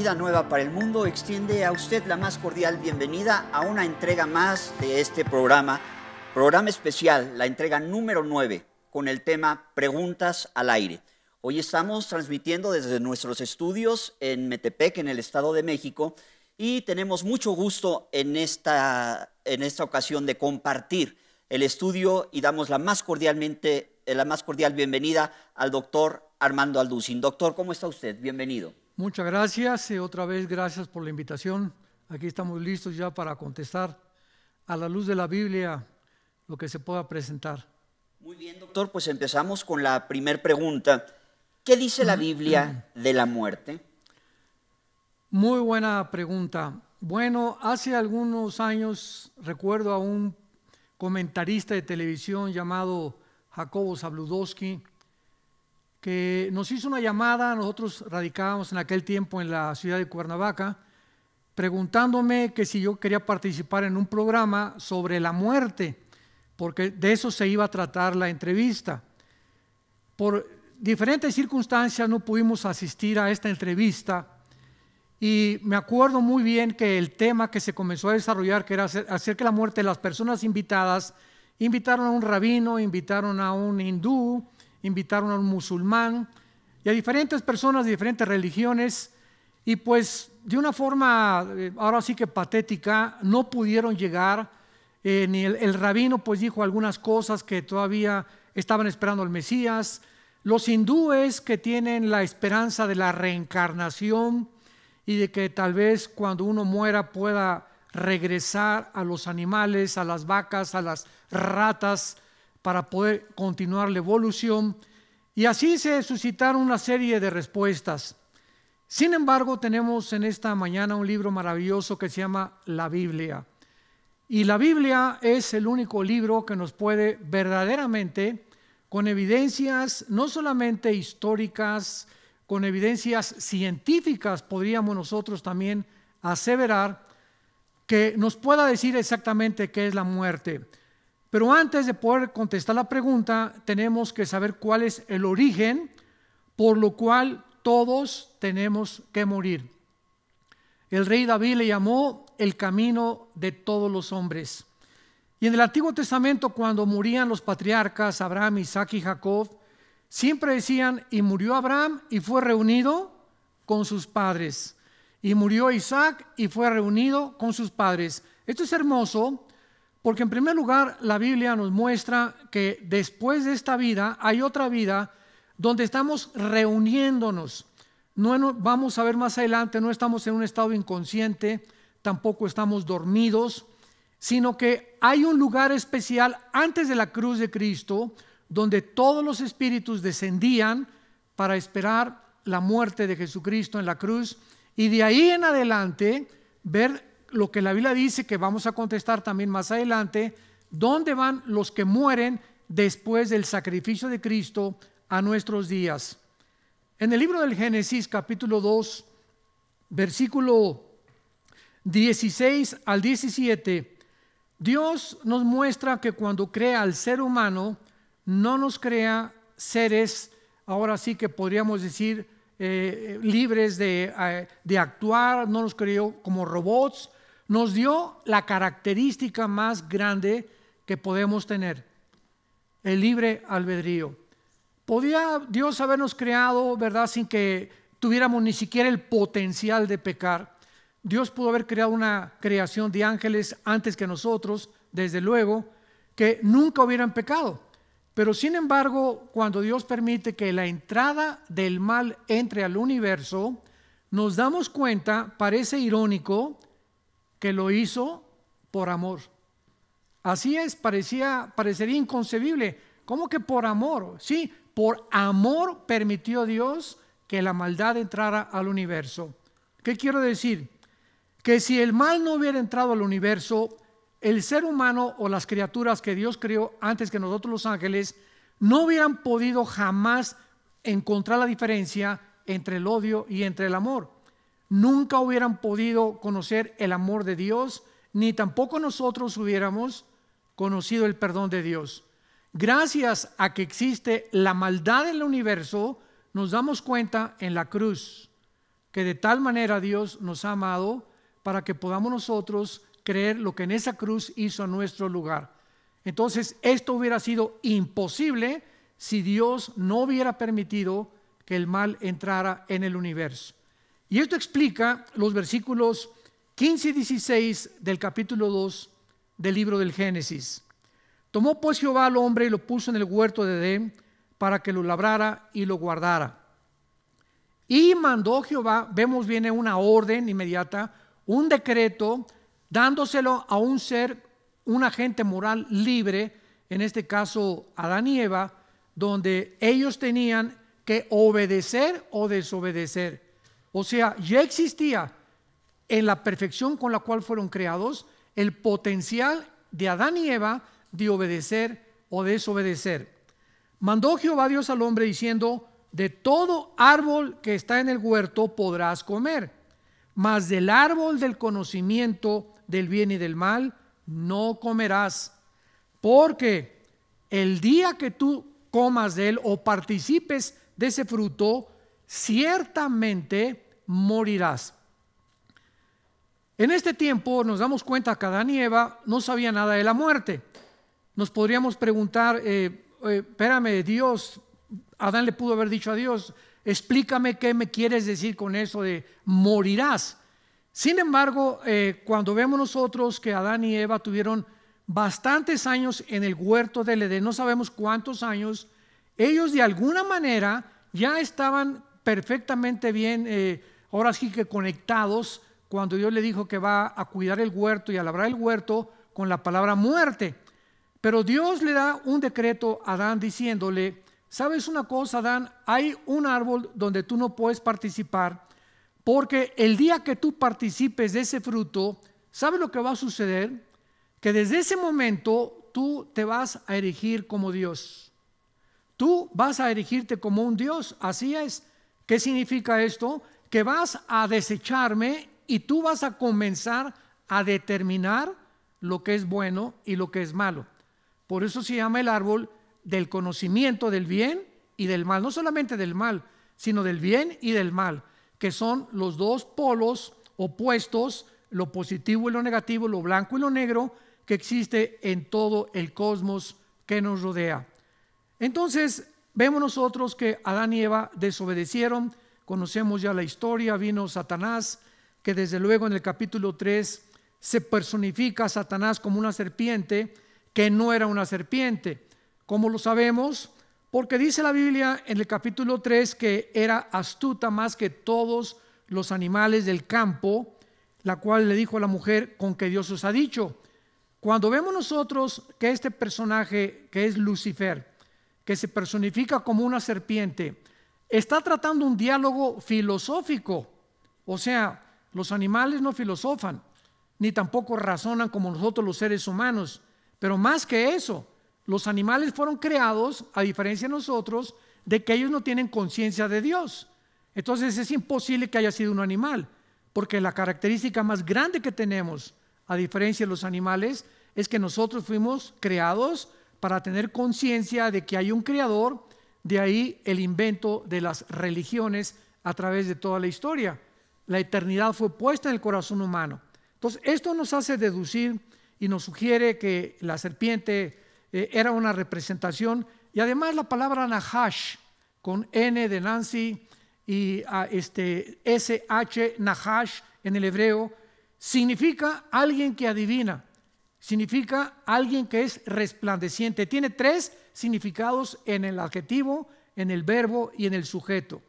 Vida Nueva para el Mundo extiende a usted la más cordial bienvenida a una entrega más de este programa especial, la entrega número 9, con el tema Preguntas al Aire. Hoy estamos transmitiendo desde nuestros estudios en Metepec, en el Estado de México, y tenemos mucho gusto en esta ocasión de compartir el estudio y damos la más cordial bienvenida al doctor Armando Alducin. Doctor, ¿cómo está usted? Bienvenido. Muchas gracias, otra vez gracias por la invitación. Aquí estamos listos ya para contestar a la luz de la Biblia lo que se pueda presentar. Muy bien, doctor, pues empezamos con la primera pregunta. ¿Qué dice la Biblia de la muerte? Muy buena pregunta. Bueno, hace algunos años recuerdo a un comentarista de televisión llamado Jacobo Zabludowski, que nos hizo una llamada. Nosotros radicábamos en aquel tiempo en la ciudad de Cuernavaca, preguntándome que si yo quería participar en un programa sobre la muerte, porque de eso se iba a tratar la entrevista. Por diferentes circunstancias no pudimos asistir a esta entrevista y me acuerdo muy bien que el tema que se comenzó a desarrollar, que era acerca de la muerte de las personas invitadas, invitaron a un rabino, invitaron a un hindú, invitaron a un musulmán y a diferentes personas de diferentes religiones, y pues de una forma ahora sí que patética no pudieron llegar. Ni el rabino pues dijo algunas cosas que todavía estaban esperando al Mesías. Los hindúes que tienen la esperanza de la reencarnación y de que tal vez cuando uno muera pueda regresar a los animales, a las vacas, a las ratas, para poder continuar la evolución, y así se suscitaron una serie de respuestas. Sin embargo, tenemos en esta mañana un libro maravilloso que se llama la Biblia, y la Biblia es el único libro que nos puede verdaderamente, con evidencias no solamente históricas, con evidencias científicas, podríamos nosotros también aseverar, que nos pueda decir exactamente qué es la muerte. Pero antes de poder contestar la pregunta, tenemos que saber cuál es el origen por lo cual todos tenemos que morir. El rey David le llamó el camino de todos los hombres. Y en el Antiguo Testamento, cuando morían los patriarcas Abraham, Isaac y Jacob, siempre decían: y murió Abraham y fue reunido con sus padres. Y murió Isaac y fue reunido con sus padres. Esto es hermoso, porque en primer lugar la Biblia nos muestra que después de esta vida hay otra vida donde estamos reuniéndonos. No, vamos a ver más adelante, no estamos en un estado inconsciente, tampoco estamos dormidos, sino que hay un lugar especial antes de la cruz de Cristo donde todos los espíritus descendían para esperar la muerte de Jesucristo en la cruz, y de ahí en adelante ver lo que la Biblia dice, que vamos a contestar también más adelante, dónde van los que mueren después del sacrificio de Cristo a nuestros días. En el libro del Génesis, capítulo 2, versículo 16 al 17, Dios nos muestra que cuando crea al ser humano, no nos crea seres, ahora sí que podríamos decir, libres de actuar, no nos creó como robots. Nos dio la característica más grande que podemos tener: el libre albedrío. Podía Dios habernos creado, ¿verdad?, sin que tuviéramos ni siquiera el potencial de pecar. Dios pudo haber creado una creación de ángeles antes que nosotros, desde luego, que nunca hubieran pecado. Pero sin embargo, cuando Dios permite que la entrada del mal entre al universo, nos damos cuenta, parece irónico, que lo hizo por amor. Así es, parecería inconcebible. ¿Cómo que por amor? Sí, por amor permitió Dios que la maldad entrara al universo. ¿Qué quiero decir? Que si el mal no hubiera entrado al universo, el ser humano o las criaturas que Dios creó antes que nosotros los ángeles no hubieran podido jamás encontrar la diferencia entre el odio y entre el amor. Nunca hubieran podido conocer el amor de Dios, ni tampoco nosotros hubiéramos conocido el perdón de Dios. Gracias a que existe la maldad en el universo, nos damos cuenta en la cruz que de tal manera Dios nos ha amado para que podamos nosotros creer lo que en esa cruz hizo a nuestro lugar. Entonces, esto hubiera sido imposible si Dios no hubiera permitido que el mal entrara en el universo. Y esto explica los versículos 15 y 16 del capítulo 2 del libro del Génesis. Tomó pues Jehová al hombre y lo puso en el huerto de Edén para que lo labrara y lo guardara. Y mandó Jehová, vemos viene una orden inmediata, un decreto, dándoselo a un ser, un agente moral libre, en este caso Adán y Eva, donde ellos tenían que obedecer o desobedecer. O sea, ya existía en la perfección con la cual fueron creados el potencial de Adán y Eva de obedecer o desobedecer. Mandó Jehová Dios al hombre diciendo: de todo árbol que está en el huerto podrás comer, mas del árbol del conocimiento del bien y del mal no comerás, porque el día que tú comas de él o participes de ese fruto, ciertamente morirás. En este tiempo nos damos cuenta que Adán y Eva no sabían nada de la muerte. Nos podríamos preguntar, espérame, Dios, Adán le pudo haber dicho a Dios, explícame qué me quieres decir con eso de morirás. Sin embargo, cuando vemos nosotros que Adán y Eva tuvieron bastantes años en el huerto del Edén, no sabemos cuántos años, ellos de alguna manera ya estaban perfectamente bien, ahora sí que conectados, cuando Dios le dijo que va a cuidar el huerto y a labrar el huerto con la palabra muerte. Pero Dios le da un decreto a Adán diciéndole: ¿sabes una cosa, Adán? Hay un árbol donde tú no puedes participar, porque el día que tú participes de ese fruto, ¿sabes lo que va a suceder? Que desde ese momento tú te vas a erigir como Dios. Tú vas a erigirte como un Dios, así es. ¿Qué significa esto? Que vas a desecharme y tú vas a comenzar a determinar lo que es bueno y lo que es malo. Por eso se llama el árbol del conocimiento del bien y del mal, no solamente del mal, sino del bien y del mal, que son los dos polos opuestos, lo positivo y lo negativo, lo blanco y lo negro, que existe en todo el cosmos que nos rodea. Entonces, vemos nosotros que Adán y Eva desobedecieron, conocemos ya la historia, vino Satanás, que desde luego en el capítulo 3 se personifica a Satanás como una serpiente, que no era una serpiente. ¿Cómo lo sabemos? Porque dice la Biblia en el capítulo 3 que era astuta más que todos los animales del campo, la cual le dijo a la mujer: con que Dios os ha dicho. Cuando vemos nosotros que este personaje, que es Lucifer, que se personifica como una serpiente, está tratando un diálogo filosófico. O sea, los animales no filosofan, ni tampoco razonan como nosotros los seres humanos. Pero más que eso, los animales fueron creados, a diferencia de nosotros, de que ellos no tienen conciencia de Dios. Entonces es imposible que haya sido un animal, porque la característica más grande que tenemos, a diferencia de los animales, es que nosotros fuimos creados para tener conciencia de que hay un creador. De ahí el invento de las religiones a través de toda la historia. La eternidad fue puesta en el corazón humano. Entonces esto nos hace deducir y nos sugiere que la serpiente era una representación, y además la palabra Nahash, con N de Nancy y SH, Nahash en el hebreo, significa alguien que adivina, significa alguien que es resplandeciente. Tiene tres significados en el adjetivo, en el verbo y en el sujeto.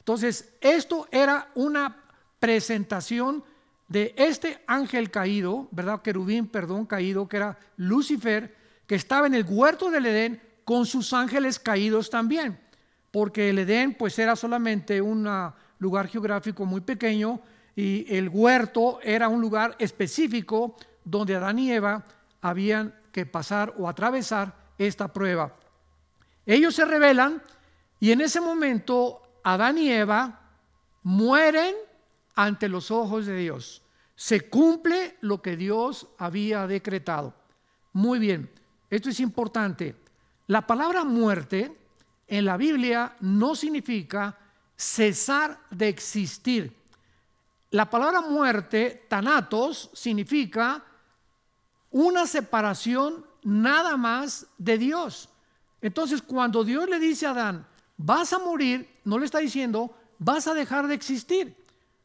Entonces, esto era una presentación de este ángel caído, ¿verdad? Querubín, caído, que era Lucifer, que estaba en el huerto del Edén con sus ángeles caídos también, porque el Edén pues era solamente un lugar geográfico muy pequeño, y el huerto era un lugar específico donde Adán y Eva habían que pasar o atravesar esta prueba. Ellos se rebelan, y en ese momento Adán y Eva mueren ante los ojos de Dios. Se cumple lo que Dios había decretado. Muy bien, esto es importante. La palabra muerte en la Biblia no significa cesar de existir. la palabra muerte, thanatos, significa una separación nada más de Dios. Entonces, cuando Dios le dice a Adán, vas a morir, no le está diciendo, vas a dejar de existir,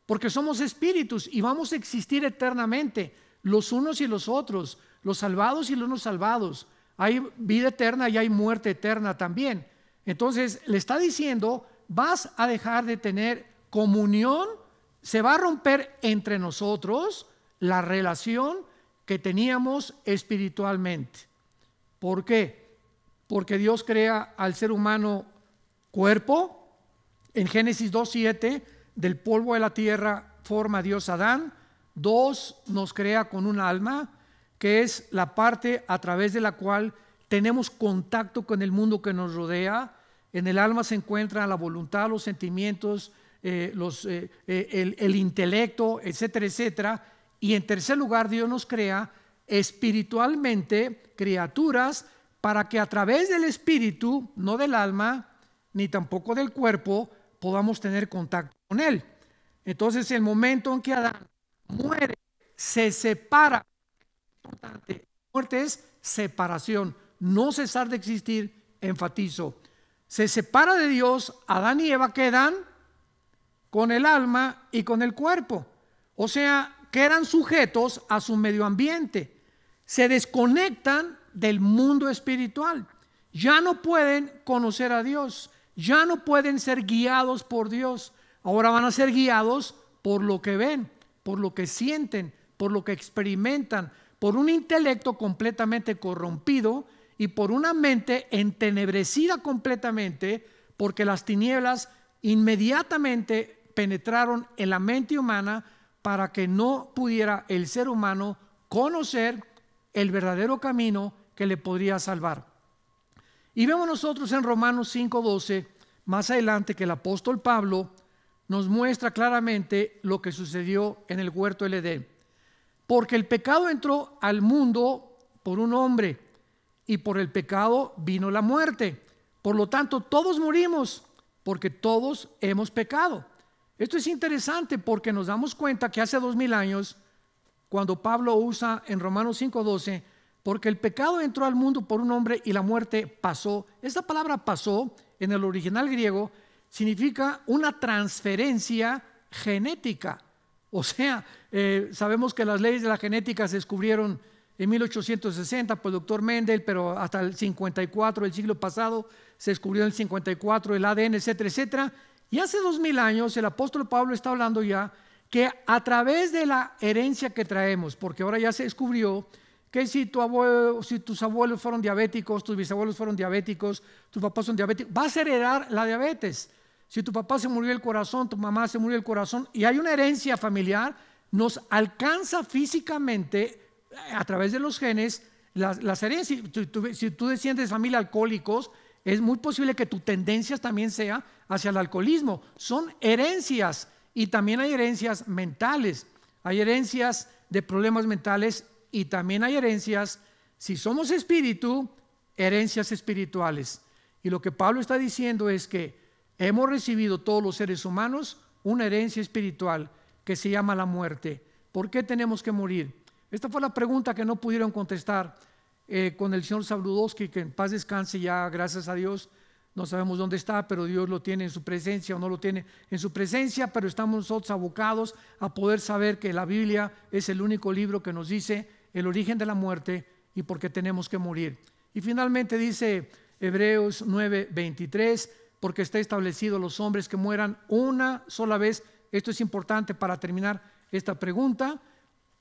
porque somos espíritus y vamos a existir eternamente, los unos y los otros, los salvados y los no salvados. Hay vida eterna y hay muerte eterna también. Entonces, le está diciendo, vas a dejar de tener comunión, se va a romper entre nosotros la relación que teníamos espiritualmente. ¿Por qué? Porque Dios crea al ser humano cuerpo. En Génesis 2:7, del polvo de la tierra forma Dios a Adán. 2, nos crea con un alma, que es la parte a través de la cual tenemos contacto con el mundo que nos rodea. En el alma se encuentra la voluntad, los sentimientos, el intelecto, etcétera, etcétera. Y en tercer lugar, Dios nos crea espiritualmente criaturas para que a través del espíritu, no del alma, ni tampoco del cuerpo, podamos tener contacto con Él. Entonces, el momento en que Adán muere, se separa. Muerte es separación, no cesar de existir, enfatizo. Se separa de Dios, Adán y Eva quedan con el alma y con el cuerpo. O sea, quedan sujetos a su medio ambiente. Se desconectan del mundo espiritual. Ya no pueden conocer a Dios. Ya no pueden ser guiados por Dios. Ahora van a ser guiados por lo que ven, por lo que sienten, por lo que experimentan, por un intelecto completamente corrompido y por una mente entenebrecida completamente, porque las tinieblas inmediatamente penetraron en la mente humana para que no pudiera el ser humano conocer el verdadero camino que le podría salvar. Y vemos nosotros en Romanos 5:12, más adelante, que el apóstol Pablo nos muestra claramente lo que sucedió en el huerto del Edén. Porque el pecado entró al mundo por un hombre, y por el pecado vino la muerte. Por lo tanto, todos morimos, porque todos hemos pecado. Esto es interesante porque nos damos cuenta que hace 2000 años, cuando Pablo usa en Romanos 5:12, porque el pecado entró al mundo por un hombre y la muerte pasó. Esta palabra pasó, en el original griego, significa una transferencia genética. O sea, sabemos que las leyes de la genética se descubrieron en 1860 por el doctor Mendel, pero hasta el 54 del siglo pasado se descubrió en el 54 el ADN, etcétera, etcétera. Y hace 2000 años el apóstol Pablo está hablando ya que a través de la herencia que traemos, porque ahora ya se descubrió que si tus abuelos fueron diabéticos, tus bisabuelos fueron diabéticos, tus papás son diabéticos, vas a heredar la diabetes. Si tu papá se murió el corazón, tu mamá se murió el corazón, y hay una herencia familiar, nos alcanza físicamente a través de los genes las herencias. Si tú desciendes de familia de alcohólicos, es muy posible que tu tendencia también sea hacia el alcoholismo. Son herencias, y también hay herencias mentales, hay herencias de problemas mentales, y también hay herencias, si somos espíritu, herencias espirituales. Y lo que Pablo está diciendo es que hemos recibido todos los seres humanos una herencia espiritual que se llama la muerte. ¿Por qué tenemos que morir? Esta fue la pregunta que no pudieron contestar con el señor Sabludowski, que en paz descanse ya, gracias a Dios. No sabemos dónde está, pero Dios lo tiene en su presencia o no lo tiene en su presencia, pero estamos nosotros abocados a poder saber que la Biblia es el único libro que nos dice el origen de la muerte y por qué tenemos que morir. Y finalmente dice Hebreos 9:23, porque está establecido los hombres que mueran una sola vez. Esto es importante para terminar esta pregunta.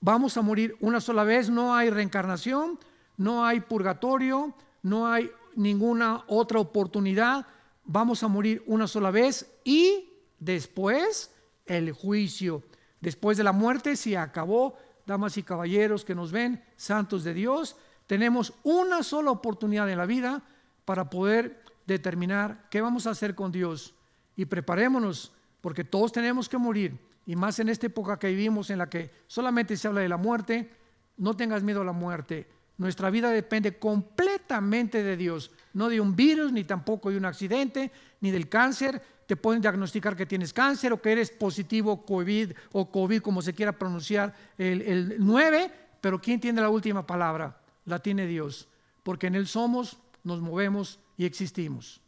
Vamos a morir una sola vez, no hay reencarnación, no hay purgatorio, no hay ninguna otra oportunidad. Vamos a morir una sola vez y después el juicio. Después de la muerte se acabó. Damas y caballeros que nos ven, santos de Dios, tenemos una sola oportunidad en la vida para poder determinar qué vamos a hacer con Dios. Y preparémonos, porque todos tenemos que morir, y más en esta época que vivimos en la que solamente se habla de la muerte. No tengas miedo a la muerte. Nuestra vida depende completamente de Dios, no de un virus, ni tampoco de un accidente, ni del cáncer. te pueden diagnosticar que tienes cáncer o que eres positivo COVID o COVID, como se quiera pronunciar, el 9, pero ¿quién tiene la última palabra? La tiene Dios, porque en Él somos, nos movemos y existimos.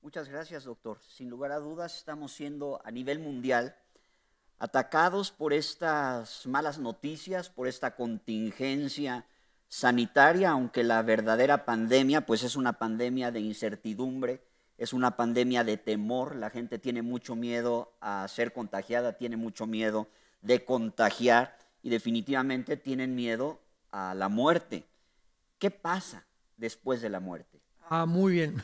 Muchas gracias, doctor. Sin lugar a dudas, estamos siendo a nivel mundial atacados por estas malas noticias, por esta contingencia sanitaria, aunque la verdadera pandemia pues es una pandemia de incertidumbre, es una pandemia de temor. La gente tiene mucho miedo a ser contagiada, tiene mucho miedo de contagiar y definitivamente tienen miedo a la muerte. ¿Qué pasa después de la muerte? Muy bien.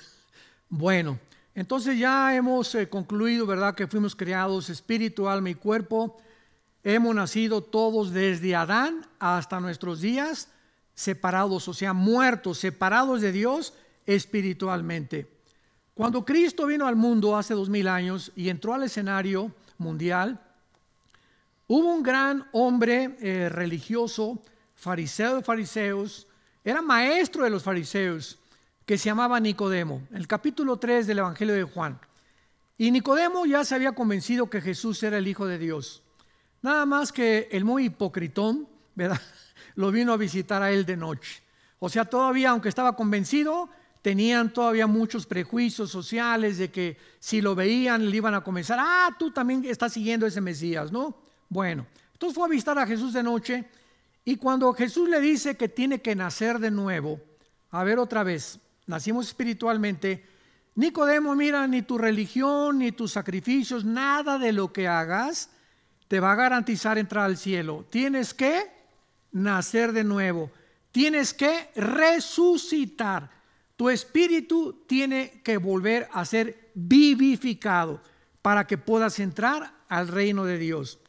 Bueno, entonces ya hemos concluido, ¿verdad?, que fuimos creados espíritu, alma y cuerpo. Hemos nacido todos desde Adán hasta nuestros días separados, o sea, muertos, separados de Dios espiritualmente. Cuando Cristo vino al mundo hace 2000 años y entró al escenario mundial, hubo un gran hombre religioso, fariseo de fariseos, era maestro de los fariseos, que se llamaba Nicodemo, el capítulo 3 del Evangelio de Juan. Y Nicodemo ya se había convencido que Jesús era el Hijo de Dios. Nada más que el muy hipocritón, ¿verdad?, lo vino a visitar a él de noche. O sea, todavía, aunque estaba convencido, tenían todavía muchos prejuicios sociales de que si lo veían le iban a comenzar, tú también estás siguiendo ese Mesías, ¿no? Bueno, entonces fue a visitar a Jesús de noche y cuando Jesús le dice que tiene que nacer de nuevo, a ver otra vez, nacimos espiritualmente, Nicodemo, mira, ni tu religión, ni tus sacrificios, nada de lo que hagas te va a garantizar entrar al cielo. Tienes que nacer de nuevo, tienes que resucitar. Tu espíritu tiene que volver a ser vivificado para que puedas entrar al reino de Dios.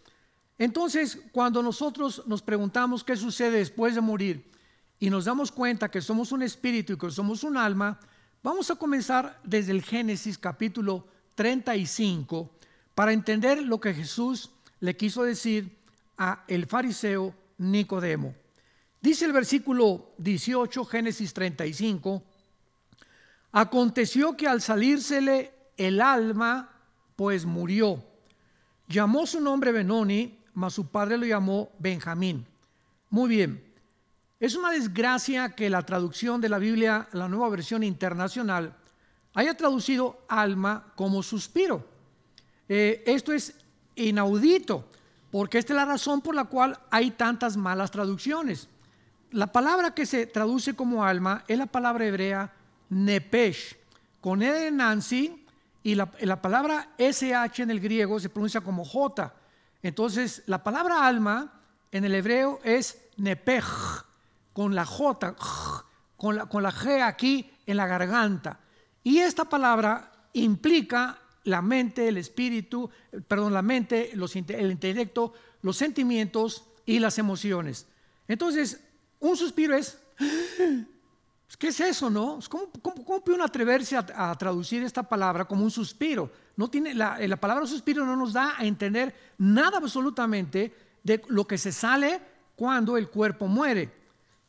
Entonces, cuando nosotros nos preguntamos qué sucede después de morir y nos damos cuenta que somos un espíritu y que somos un alma, vamos a comenzar desde el Génesis capítulo 35 para entender lo que Jesús le quiso decir a el fariseo Nicodemo. Dice el versículo 18, Génesis 35, aconteció que al salírsele el alma, pues murió. Llamó su nombre Benoni, mas su padre lo llamó Benjamín. Muy bien. Es una desgracia que la traducción de la Biblia, la Nueva Versión Internacional, haya traducido alma como suspiro. Esto es inaudito, porque esta es la razón por la cual hay tantas malas traducciones. La palabra que se traduce como alma es la palabra hebrea nepesh, con E de Nancy, y la palabra SH en el griego se pronuncia como J. Entonces, la palabra alma en el hebreo es nepej, con la J, con la G aquí en la garganta. Y esta palabra implica la mente, el espíritu, la mente, el intelecto, los sentimientos y las emociones. Entonces, un suspiro es, ¿qué es eso, no? ¿Cómo puede uno atreverse a traducir esta palabra como un suspiro? No tiene, la palabra suspiro no nos da a entender nada absolutamente de lo que se sale cuando el cuerpo muere.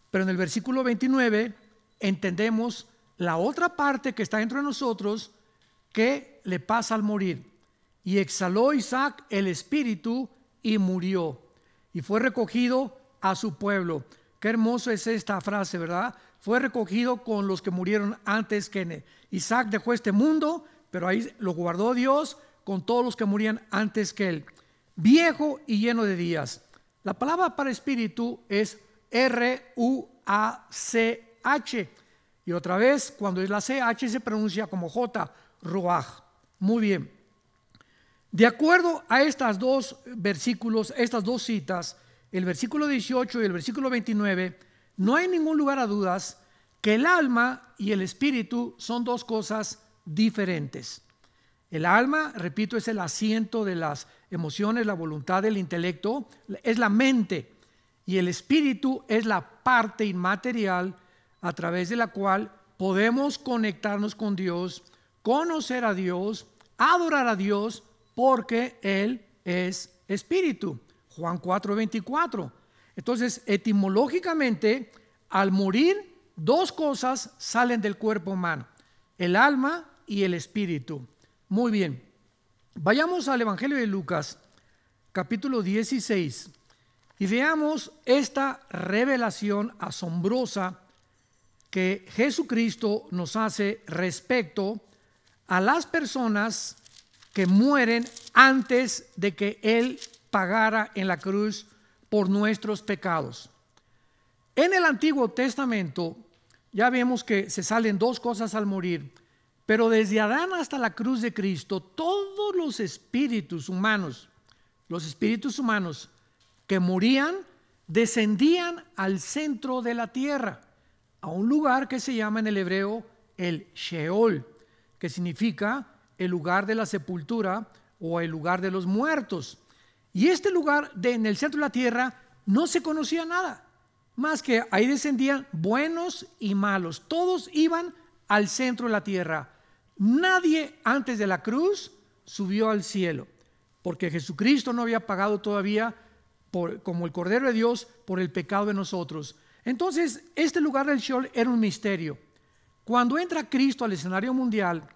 Pero en el versículo 29 entendemos la otra parte que está dentro de nosotros que le pasa al morir. Y exhaló Isaac el espíritu y murió. Y fue recogido a su pueblo. Qué hermoso es esta frase, ¿verdad? Fue recogido con los que murieron antes que él. Isaac dejó este mundo, pero ahí lo guardó Dios con todos los que morían antes que él. Viejo y lleno de días. La palabra para espíritu es R-U-A-C-H. Y otra vez, cuando es la CH se pronuncia como J, Ruach. Muy bien. De acuerdo a estas dos versículos, estas dos citas, el versículo 18 y el versículo 29, no hay ningún lugar a dudas que el alma y el espíritu son dos cosas diferentes. El alma, repito, es el asiento de las emociones, la voluntad, el intelecto, es la mente. Y el espíritu es la parte inmaterial a través de la cual podemos conectarnos con Dios, conocer a Dios, adorar a Dios, porque Él es espíritu. Juan 4:24. Entonces, etimológicamente, al morir, dos cosas salen del cuerpo humano: el alma y el espíritu. Muy bien, vayamos al Evangelio de Lucas, capítulo 16, y veamos esta revelación asombrosa que Jesucristo nos hace respecto a las personas que mueren antes de que Él pagara en la cruz por nuestros pecados. En el Antiguo Testamento ya vemos que se salen dos cosas al morir, pero desde Adán hasta la cruz de Cristo, todos los espíritus humanos que morían, descendían al centro de la tierra, a un lugar que se llama en el hebreo el Sheol, que significa el lugar de la sepultura o el lugar de los muertos. Y este lugar en el centro de la tierra no se conocía nada, más que ahí descendían buenos y malos. Todos iban al centro de la tierra. Nadie antes de la cruz subió al cielo, porque Jesucristo no había pagado todavía como el Cordero de Dios por el pecado de nosotros. Entonces, este lugar del Sheol era un misterio. Cuando entra Cristo al escenario mundial,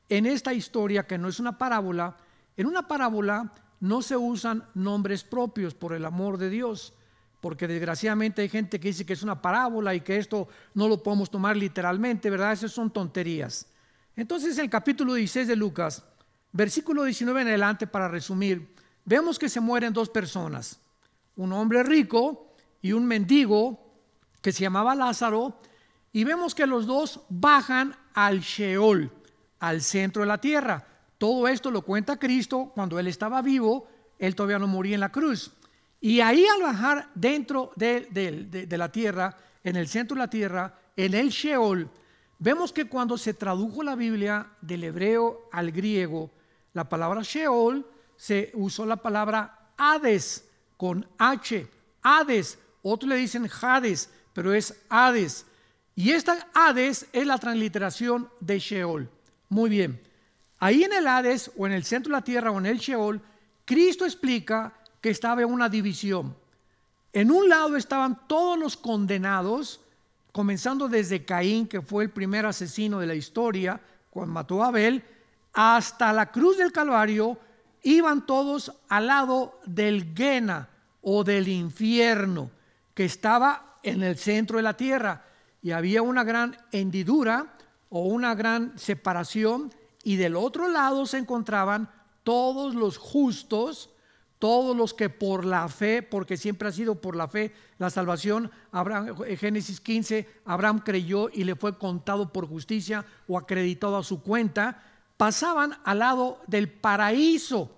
en esta historia que no es una parábola, en una parábola no se usan nombres propios, por el amor de Dios, porque desgraciadamente hay gente que dice que es una parábola y que esto no lo podemos tomar literalmente, ¿verdad? Esas son tonterías. Entonces, en el capítulo 16 de Lucas, versículo 19 en adelante, para resumir, vemos que se mueren dos personas, un hombre rico y un mendigo que se llamaba Lázaro, y vemos que los dos bajan al Sheol, al centro de la tierra. Todo esto lo cuenta Cristo cuando Él estaba vivo. Él todavía no moría en la cruz, y ahí al bajar dentro de la tierra, en el centro de la tierra, en el Sheol, vemos que cuando se tradujo la Biblia del hebreo al griego, la palabra Sheol, se usó la palabra Hades con H, Hades. Otros le dicen Hades, pero es Hades. Y esta Hades es la transliteración de Sheol. Muy bien. Ahí en el Hades, o en el centro de la tierra, o en el Sheol, Cristo explica que estaba una división. En un lado estaban todos los condenados, comenzando desde Caín, que fue el primer asesino de la historia, cuando mató a Abel, hasta la cruz del Calvario. Iban todos al lado del Guena, o del infierno, que estaba en el centro de la tierra, y había una gran hendidura o una gran separación, y del otro lado se encontraban todos los justos, todos los que por la fe, porque siempre ha sido por la fe la salvación. Génesis 15, Abraham creyó y le fue contado por justicia o acreditado a su cuenta. Pasaban al lado del paraíso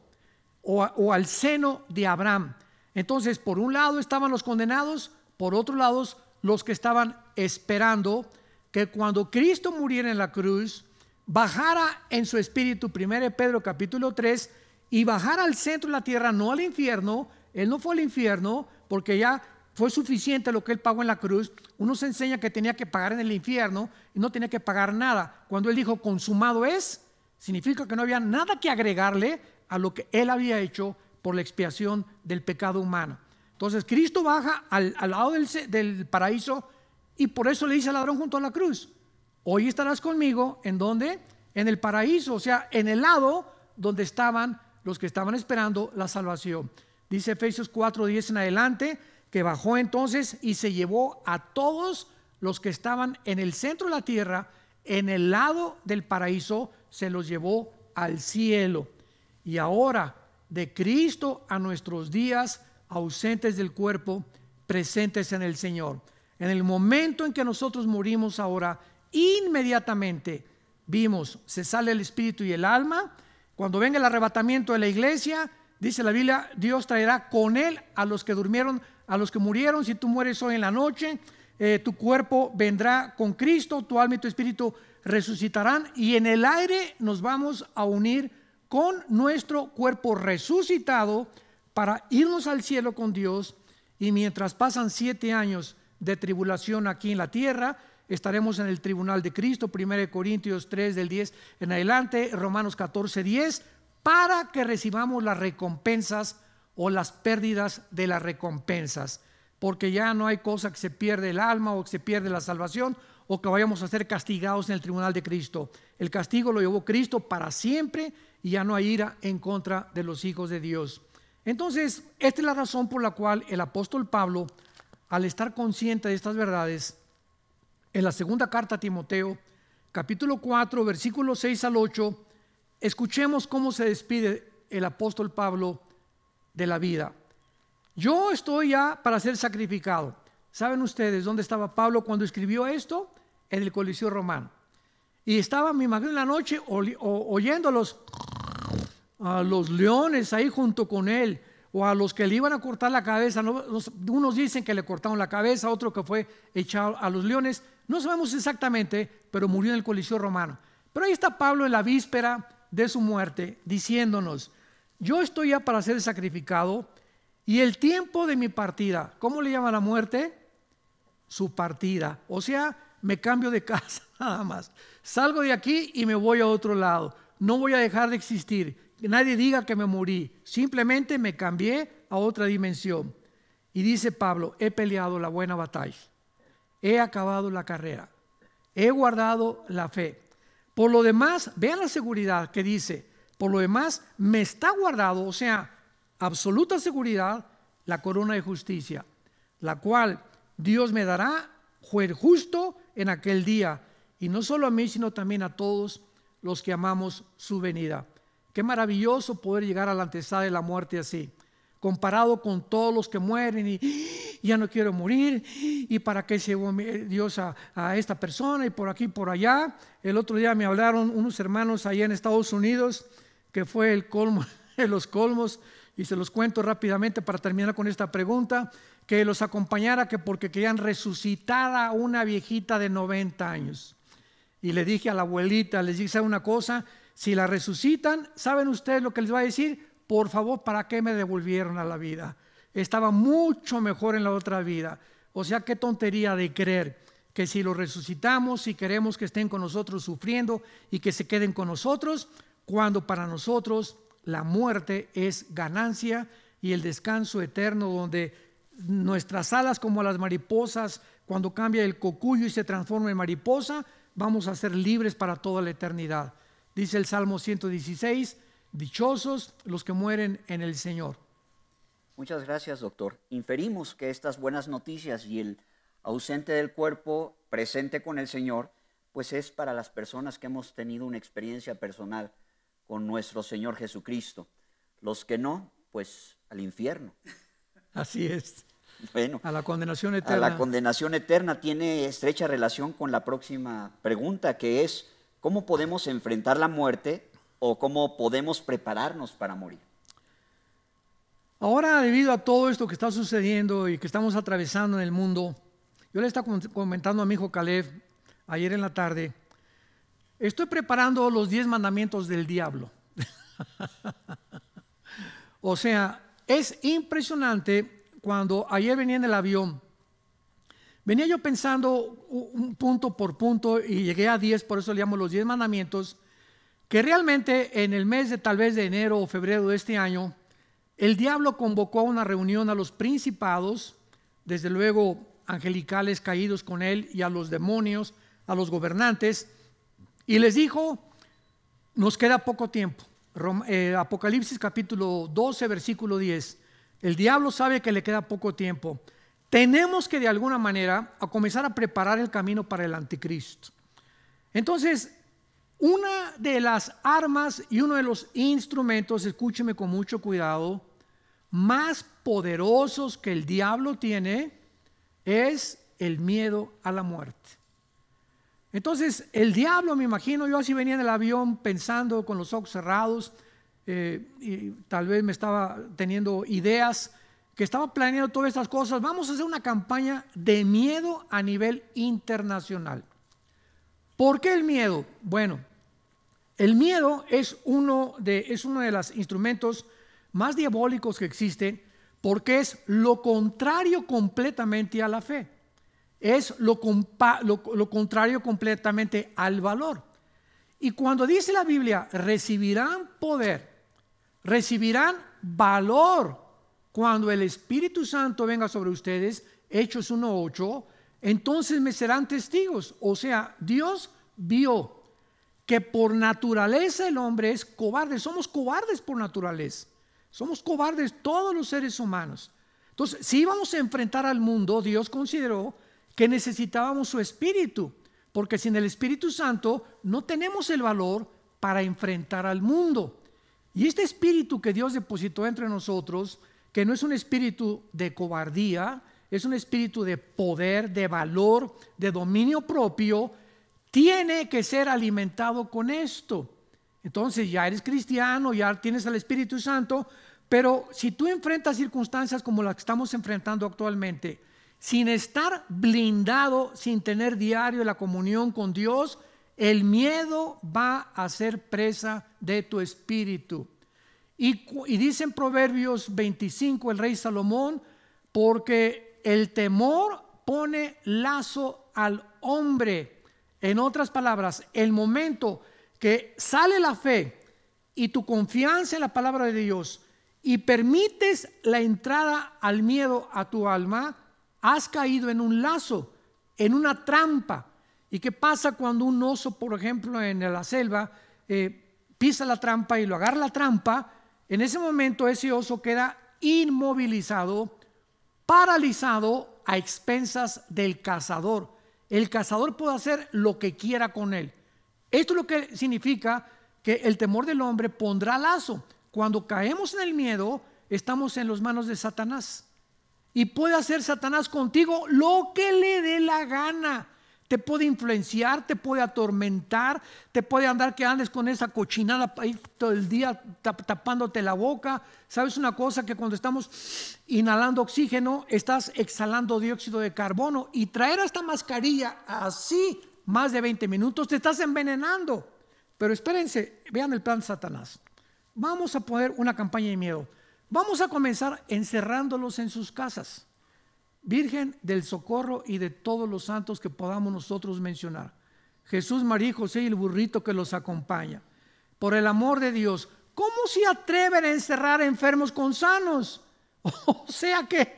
o al seno de Abraham. Entonces, por un lado estaban los condenados, por otro lado los que estaban esperando que cuando Cristo muriera en la cruz, bajara en su espíritu, 1 Pedro capítulo 3, y bajara al centro de la tierra, no al infierno. Él no fue al infierno porque ya fue suficiente lo que Él pagó en la cruz. Uno se enseña que tenía que pagar en el infierno y no tenía que pagar nada. Cuando Él dijo consumado es, significa que no había nada que agregarle a lo que Él había hecho por la expiación del pecado humano. Entonces Cristo baja al lado del paraíso, y por eso le dice al ladrón junto a la cruz: hoy estarás conmigo, ¿en dónde? En el paraíso, o sea, en el lado donde estaban los que estaban esperando la salvación. Dice Efesios 4:10 en adelante, que bajó entonces y se llevó a todos los que estaban en el centro de la tierra, en el lado del paraíso, se los llevó al cielo. Y ahora, de Cristo a nuestros días, ausentes del cuerpo, presentes en el Señor. En el momento en que nosotros morimos ahora, inmediatamente vimos, se sale el espíritu y el alma. Cuando venga el arrebatamiento de la iglesia, dice la Biblia, Dios traerá con Él a los que durmieron, a los que murieron. Si tú mueres hoy en la noche, tu cuerpo vendrá con Cristo, tu alma y tu espíritu resucitarán, y en el aire nos vamos a unir con nuestro cuerpo resucitado para irnos al cielo con Dios. Y mientras pasan 7 años de tribulación aquí en la tierra, estaremos en el tribunal de Cristo. 1 Corintios 3 del 10 en adelante, Romanos 14:10, para que recibamos las recompensas o las pérdidas de las recompensas, porque ya no hay cosa que se pierde el alma o que se pierde la salvación o que vayamos a ser castigados en el tribunal de Cristo. El castigo lo llevó Cristo para siempre y ya no hay ira en contra de los hijos de Dios. Entonces, esta es la razón por la cual el apóstol Pablo, al estar consciente de estas verdades, en la segunda carta a Timoteo, capítulo 4, versículos 6 al 8, escuchemos cómo se despide el apóstol Pablo de la vida. Yo estoy ya para ser sacrificado. ¿Saben ustedes dónde estaba Pablo cuando escribió esto? En el Coliseo Romano. Y estaba, me imagino, en la noche oyendo a los leones ahí junto con él, o a los que le iban a cortar la cabeza. Unos dicen que le cortaron la cabeza, otro que fue echado a los leones. No sabemos exactamente, pero murió en el Coliseo Romano. Pero ahí está Pablo en la víspera de su muerte, diciéndonos: yo estoy ya para ser sacrificado, y el tiempo de mi partida, ¿cómo le llama la muerte? Su partida. O sea, me cambio de casa nada más. Salgo de aquí y me voy a otro lado. No voy a dejar de existir. Que nadie diga que me morí. Simplemente me cambié a otra dimensión. Y dice Pablo: he peleado la buena batalla. He acabado la carrera. He guardado la fe. Por lo demás, vean la seguridad que dice: por lo demás me está guardado, o sea, absoluta seguridad, la corona de justicia, la cual Dios me dará, juez justo, en aquel día, y no solo a mí, sino también a todos los que amamos su venida. Qué maravilloso poder llegar a la antesala de la muerte así, comparado con todos los que mueren y ya no quiero morir, y para qué se llevó Dios a esta persona, y por aquí, por allá. El otro día me hablaron unos hermanos allá en Estados Unidos, que fue el colmo de los colmos, y se los cuento rápidamente para terminar con esta pregunta, que los acompañara, que porque querían resucitar a una viejita de 90 años. Y le dije a la abuelita, les dije: ¿sabe una cosa? Si la resucitan, ¿saben ustedes lo que les va a decir? Por favor, ¿para qué me devolvieron a la vida? Estaba mucho mejor en la otra vida. O sea, qué tontería de creer que si lo resucitamos, si queremos que estén con nosotros sufriendo y que se queden con nosotros, cuando para nosotros la muerte es ganancia y el descanso eterno, donde nuestras alas, como las mariposas, cuando cambia el cocuyo y se transforma en mariposa, vamos a ser libres para toda la eternidad. Dice el Salmo 116, dichosos los que mueren en el Señor. Muchas gracias, doctor. Inferimos que estas buenas noticias y el ausente del cuerpo presente con el Señor, pues es para las personas que hemos tenido una experiencia personal con nuestro Señor Jesucristo. Los que no, pues al infierno. Así es. Bueno, a la condenación eterna. A la condenación eterna. Tiene estrecha relación con la próxima pregunta, que es: ¿cómo podemos enfrentar la muerte o cómo podemos prepararnos para morir? Ahora, debido a todo esto que está sucediendo y que estamos atravesando en el mundo, yo le estaba comentando a mi hijo Caleb ayer en la tarde, estoy preparando los 10 mandamientos del diablo. O sea, es impresionante. Cuando ayer venía en el avión, venía yo pensando un punto por punto y llegué a 10, por eso le llamo los 10 mandamientos, que realmente en el mes de tal vez de enero o febrero de este año, el diablo convocó a una reunión a los principados, desde luego angelicales caídos con él, y a los demonios, a los gobernantes, y les dijo: nos queda poco tiempo. Apocalipsis capítulo 12, versículo 10. El diablo sabe que le queda poco tiempo. Tenemos que de alguna manera a comenzar a preparar el camino para el anticristo. Entonces, una de las armas y uno de los instrumentos, escúcheme con mucho cuidado, más poderosos que el diablo tiene, es el miedo a la muerte. Entonces, el diablo, me imagino, yo así venía en el avión pensando con los ojos cerrados, y tal vez me estaba teniendo ideas, que estaba planeando todas estas cosas. Vamos a hacer una campaña de miedo a nivel internacional. ¿Por qué el miedo? Bueno, el miedo es uno de los instrumentos más diabólicos que existen, porque es lo contrario completamente a la fe. Es lo contrario completamente al valor. Y cuando dice la Biblia, recibirán poder, recibirán valor cuando el Espíritu Santo venga sobre ustedes, Hechos 1:8, entonces me serán testigos. O sea, Dios vio que por naturaleza el hombre es cobarde. Somos cobardes por naturaleza. Somos cobardes todos los seres humanos. Entonces, si íbamos a enfrentar al mundo, Dios consideró que necesitábamos su Espíritu, porque sin el Espíritu Santo no tenemos el valor para enfrentar al mundo. Y este Espíritu que Dios depositó entre nosotros, que no es un espíritu de cobardía, es un espíritu de poder, de valor, de dominio propio, tiene que ser alimentado con esto. Entonces ya eres cristiano, ya tienes al Espíritu Santo, pero si tú enfrentas circunstancias como las que estamos enfrentando actualmente, sin estar blindado, sin tener diario la comunión con Dios, el miedo va a ser presa de tu espíritu. Y dice en Proverbios 25 el rey Salomón, porque el temor pone lazo al hombre. En otras palabras, el momento que sale la fe y tu confianza en la palabra de Dios y permites la entrada al miedo a tu alma, has caído en un lazo, en una trampa. ¿Y qué pasa cuando un oso, por ejemplo, en la selva, pisa la trampa y lo agarra la trampa? En ese momento ese oso queda inmovilizado, paralizado a expensas del cazador. El cazador puede hacer lo que quiera con él. Esto es lo que significa que el temor del hombre pondrá lazo. Cuando caemos en el miedo, estamos en las manos de Satanás. Y puede hacer Satanás contigo lo que le dé la gana. Te puede influenciar, te puede atormentar, te puede andar que andes con esa cochinada ahí todo el día tapándote la boca. ¿Sabes una cosa? Que cuando estamos inhalando oxígeno, estás exhalando dióxido de carbono, y traer esta mascarilla así más de 20 minutos te estás envenenando. Pero espérense, vean el plan de Satanás. Vamos a poner una campaña de miedo. Vamos a comenzar encerrándolos en sus casas. Virgen del Socorro y de todos los santos que podamos nosotros mencionar. Jesús, María y José y el burrito que los acompaña. Por el amor de Dios, ¿cómo se atreven a encerrar enfermos con sanos? O sea que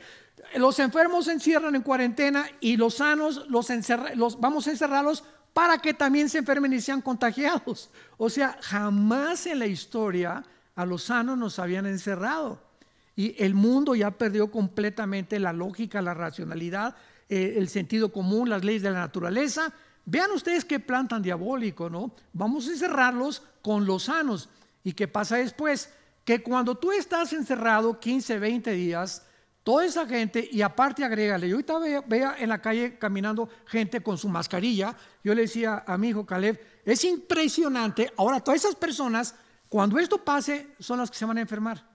los enfermos se encierran en cuarentena y los sanos los vamos a encerrarlos para que también se enfermen y sean contagiados. O sea, jamás en la historia a los sanos nos habían encerrado. Y el mundo ya perdió completamente la lógica, la racionalidad, el sentido común, las leyes de la naturaleza. Vean ustedes qué plan tan diabólico, ¿no? Vamos a encerrarlos con los sanos. ¿Y qué pasa después? Que cuando tú estás encerrado 15, 20 días, toda esa gente, y aparte agrégale, yo ahorita vea en la calle caminando gente con su mascarilla. Yo le decía a mi hijo Caleb, es impresionante. Ahora todas esas personas, cuando esto pase, son las que se van a enfermar.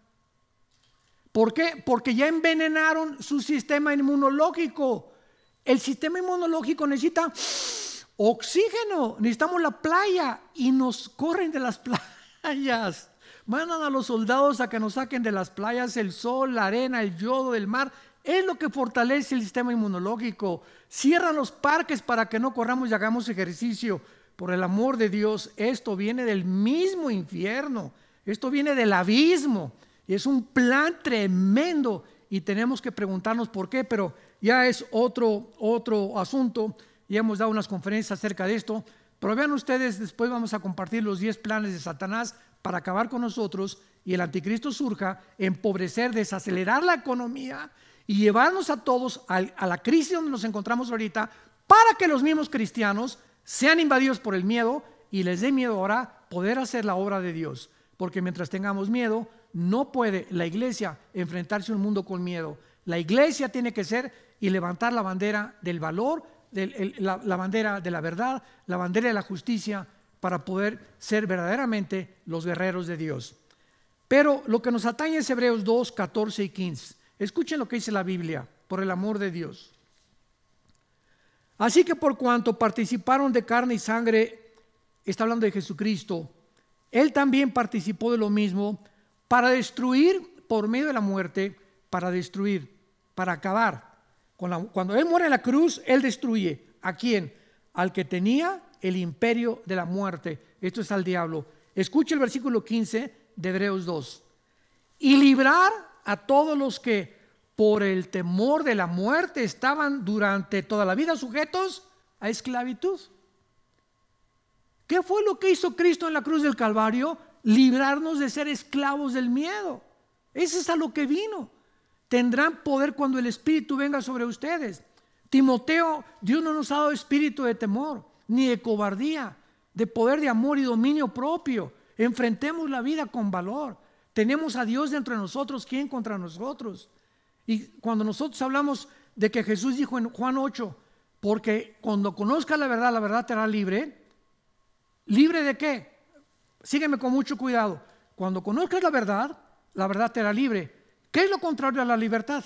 ¿Por qué? Porque ya envenenaron su sistema inmunológico. El sistema inmunológico necesita oxígeno, necesitamos la playa, y nos corren de las playas. Mandan a los soldados a que nos saquen de las playas el sol, la arena, el yodo del mar. Es lo que fortalece el sistema inmunológico. Cierran los parques para que no corramos y hagamos ejercicio. Por el amor de Dios, esto viene del mismo infierno. Esto viene del abismo. Y es un plan tremendo y tenemos que preguntarnos por qué, pero ya es otro asunto. Ya hemos dado unas conferencias acerca de esto, pero vean ustedes, después vamos a compartir los 10 planes de Satanás para acabar con nosotros y el anticristo surja, empobrecer, desacelerar la economía y llevarnos a todos a la crisis donde nos encontramos ahorita, para que los mismos cristianos sean invadidos por el miedo y les dé miedo ahora poder hacer la obra de Dios. Porque mientras tengamos miedo, no puede la iglesia enfrentarse a un mundo con miedo. La iglesia tiene que ser y levantar la bandera del valor, la bandera de la verdad, la bandera de la justicia, para poder ser verdaderamente los guerreros de Dios. Pero lo que nos atañe es Hebreos 2, 14 y 15. Escuchen lo que dice la Biblia, por el amor de Dios. Así que por cuanto participaron de carne y sangre, está hablando de Jesucristo, Él también participó de lo mismo, para destruir por medio de la muerte, para destruir, para acabar. Cuando Él muere en la cruz, Él destruye. ¿A quién? Al que tenía el imperio de la muerte. Esto es al diablo. Escuche el versículo 15 de Hebreos 2. Y librar a todos los que por el temor de la muerte estaban durante toda la vida sujetos a esclavitud. ¿Qué fue lo que hizo Cristo en la cruz del Calvario? Librarnos de ser esclavos del miedo. Eso es a lo que vino. Tendrán poder cuando el Espíritu venga sobre ustedes. Timoteo, Dios no nos ha dado espíritu de temor, ni de cobardía, de poder, de amor y dominio propio. Enfrentemos la vida con valor. Tenemos a Dios dentro de nosotros, ¿quién contra nosotros? Y cuando nosotros hablamos de que Jesús dijo en Juan 8, porque cuando conozcas la verdad te hará libre. ¿Libre de qué? Sígueme con mucho cuidado. Cuando conozcas la verdad te hará libre. ¿Qué es lo contrario a la libertad?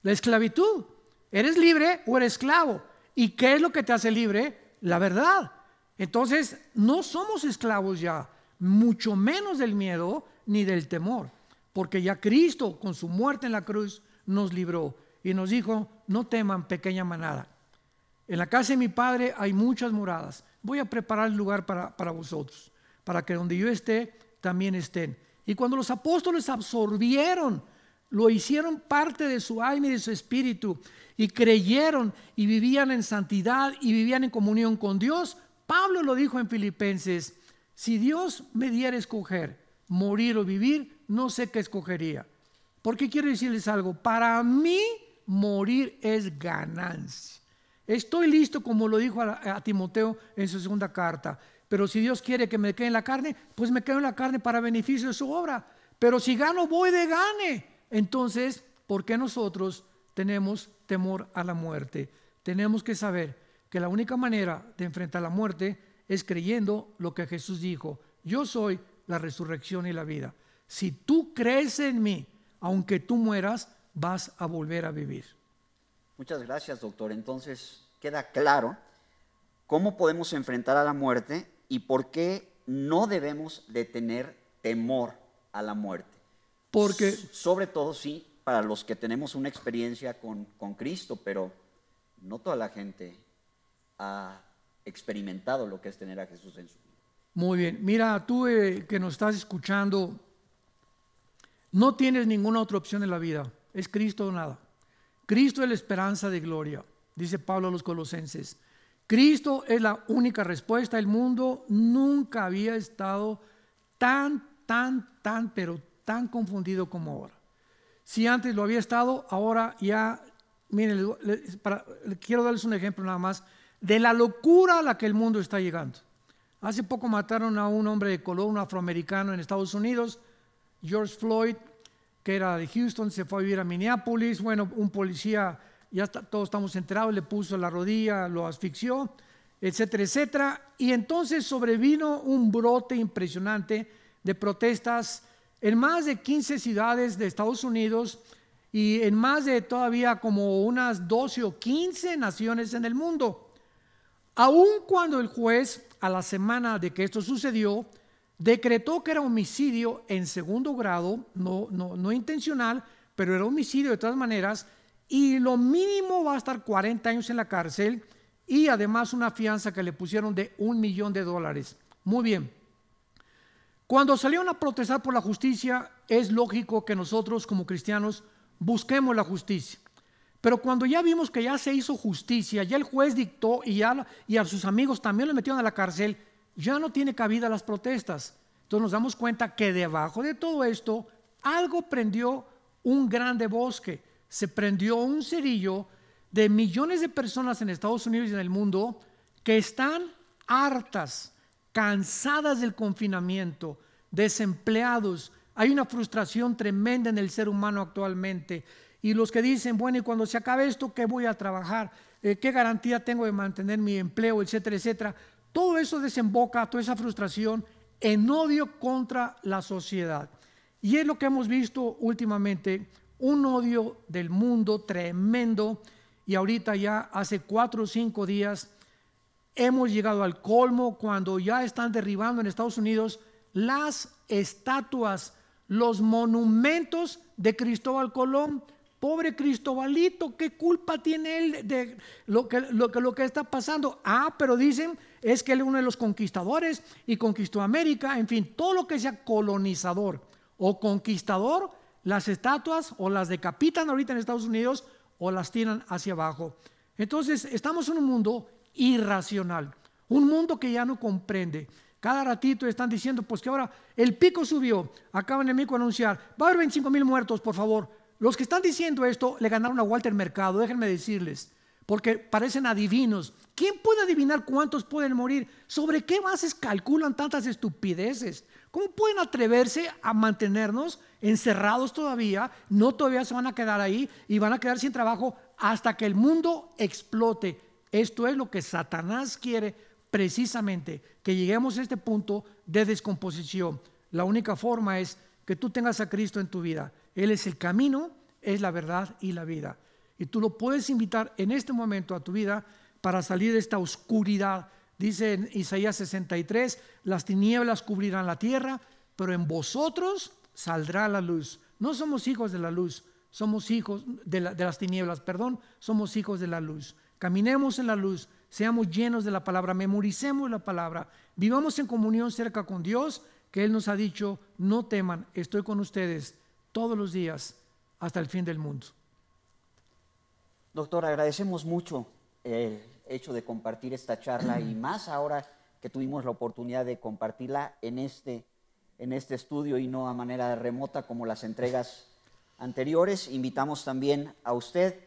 La esclavitud. ¿Eres libre o eres esclavo? ¿Y qué es lo que te hace libre? La verdad. Entonces, no somos esclavos ya, mucho menos del miedo ni del temor, porque ya Cristo con su muerte en la cruz nos libró y nos dijo: no teman, pequeña manada. En la casa de mi Padre hay muchas moradas. Voy a preparar el lugar para vosotros, para que donde yo esté, también estén. Y cuando los apóstoles absorbieron, lo hicieron parte de su alma y de su espíritu, y creyeron y vivían en santidad y vivían en comunión con Dios, Pablo lo dijo en Filipenses: si Dios me diera a escoger morir o vivir, no sé qué escogería. Porque quiero decirles algo, para mí morir es ganancia. Estoy listo, como lo dijo a Timoteo en su segunda carta, pero si Dios quiere que me quede en la carne, pues me quedo en la carne para beneficio de su obra. Pero si gano, voy de gane. Entonces, ¿por qué nosotros tenemos temor a la muerte? Tenemos que saber que la única manera de enfrentar la muerte es creyendo lo que Jesús dijo: yo soy la resurrección y la vida. Si tú crees en mí, aunque tú mueras, vas a volver a vivir. Muchas gracias, doctor. Entonces queda claro cómo podemos enfrentar a la muerte y por qué no debemos de tener temor a la muerte. Porque, sobre todo, sí, para los que tenemos una experiencia con Cristo, pero no toda la gente ha experimentado lo que es tener a Jesús en su vida. Muy bien, mira, tú que nos estás escuchando, no tienes ninguna otra opción en la vida, es Cristo o nada. Cristo es la esperanza de gloria, dice Pablo a los Colosenses. Cristo es la única respuesta. El mundo nunca había estado pero tan confundido como ahora. Si antes lo había estado, ahora ya, miren, quiero darles un ejemplo nada más de la locura a la que el mundo está llegando. Hace poco mataron a un hombre de color, un afroamericano en Estados Unidos, George Floyd, que era de Houston, se fue a vivir a Minneapolis. Bueno, un policía, todos estamos enterados, le puso la rodilla, lo asfixió, etcétera, etcétera. Y entonces sobrevino un brote impresionante de protestas en más de 15 ciudades de Estados Unidos y en más de todavía como unas 12 o 15 naciones en el mundo. Aun cuando el juez, a la semana de que esto sucedió, decretó que era homicidio en segundo grado, no intencional, pero era homicidio de todas maneras, y lo mínimo va a estar 40 años en la cárcel y además una fianza que le pusieron de $1 millón. Muy bien. Cuando salieron a protestar por la justicia, es lógico que nosotros como cristianos busquemos la justicia. Pero cuando ya vimos que ya se hizo justicia, ya el juez dictó y a sus amigos también los metieron a la cárcel, ya no tiene cabida las protestas. Entonces nos damos cuenta que debajo de todo esto algo prendió un grande bosque. Se prendió un cerillo de millones de personas en Estados Unidos y en el mundo que están hartas, cansadas del confinamiento, desempleados. Hay una frustración tremenda en el ser humano actualmente. Y los que dicen, bueno, y cuando se acabe esto, ¿qué voy a trabajar? ¿Qué garantía tengo de mantener mi empleo, etcétera, etcétera? Todo eso desemboca, toda esa frustración, en odio contra la sociedad. Y es lo que hemos visto últimamente, un odio del mundo tremendo. Y ahorita ya hace 4 o 5 días hemos llegado al colmo cuando ya están derribando en Estados Unidos las estatuas, los monumentos de Cristóbal Colón. Pobre Cristobalito, ¿qué culpa tiene él de lo que está pasando? Pero dicen, es que él es uno de los conquistadores y conquistó América. En fin, todo lo que sea colonizador o conquistador las estatuas o las decapitan ahorita en Estados Unidos o las tiran hacia abajo. Entonces estamos en un mundo irracional, un mundo que ya no comprende. Cada ratito están diciendo pues que ahora el pico subió. Acaban de anunciar, va a haber 25,000 muertos, por favor. Los que están diciendo esto le ganaron a Walter Mercado, déjenme decirles, porque parecen adivinos. ¿Quién puede adivinar cuántos pueden morir? ¿Sobre qué bases calculan tantas estupideces? ¿Cómo pueden atreverse a mantenernos encerrados todavía? No, todavía se van a quedar ahí y van a quedar sin trabajo hasta que el mundo explote. Esto es lo que Satanás quiere precisamente, que lleguemos a este punto de descomposición. La única forma es que tú tengas a Cristo en tu vida. Él es el camino, es la verdad y la vida. Y tú lo puedes invitar en este momento a tu vida para salir de esta oscuridad. Dice en Isaías 63, las tinieblas cubrirán la tierra, pero en vosotros saldrá la luz. No somos hijos de la luz, somos hijos de las tinieblas, somos hijos de la luz. Caminemos en la luz, seamos llenos de la palabra, memoricemos la palabra, vivamos en comunión cerca con Dios, que Él nos ha dicho, no teman, estoy con ustedes todos los días hasta el fin del mundo. Doctor, agradecemos mucho el hecho de compartir esta charla y más ahora que tuvimos la oportunidad de compartirla en este estudio y no a manera remota como las entregas anteriores. Invitamos también a usted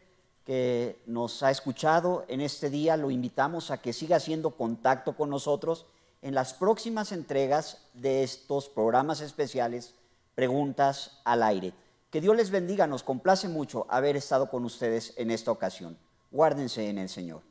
que nos ha escuchado en este día, lo invitamos a que siga haciendo contacto con nosotros en las próximas entregas de estos programas especiales, Preguntas al Aire. Que Dios les bendiga, nos complace mucho haber estado con ustedes en esta ocasión. Guárdense en el Señor.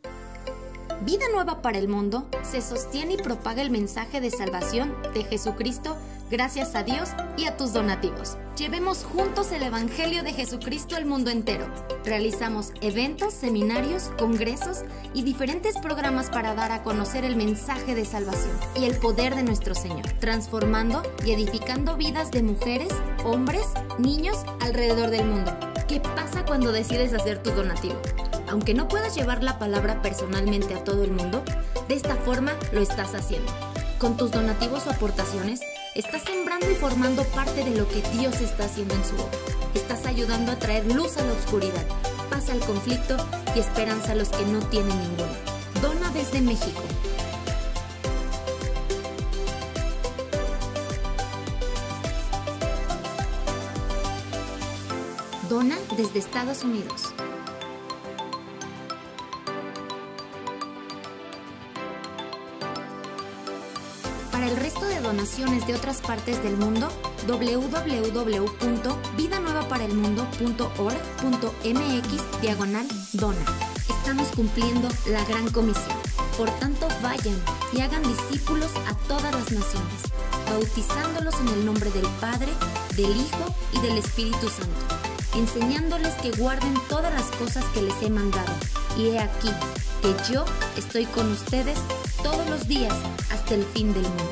Vida Nueva para el Mundo se sostiene y propaga el mensaje de salvación de Jesucristo gracias a Dios y a tus donativos. Llevemos juntos el Evangelio de Jesucristo al mundo entero. Realizamos eventos, seminarios, congresos y diferentes programas para dar a conocer el mensaje de salvación y el poder de nuestro Señor, transformando y edificando vidas de mujeres, hombres, niños alrededor del mundo. ¿Qué pasa cuando decides hacer tu donativo? Aunque no puedas llevar la palabra personalmente a todo el mundo, de esta forma lo estás haciendo. Con tus donativos o aportaciones, estás sembrando y formando parte de lo que Dios está haciendo en su obra. Estás ayudando a traer luz a la oscuridad, paz al conflicto y esperanza a los que no tienen ninguna. Dona desde México. Dona desde Estados Unidos. Para el resto de donaciones de otras partes del mundo, www.vidanuevaparaelmundo.org.mx/dona. Estamos cumpliendo la gran comisión. Por tanto, vayan y hagan discípulos a todas las naciones, bautizándolos en el nombre del Padre, del Hijo y del Espíritu Santo, enseñándoles que guarden todas las cosas que les he mandado. Y he aquí que yo estoy con ustedes todos los días hasta el fin del mundo.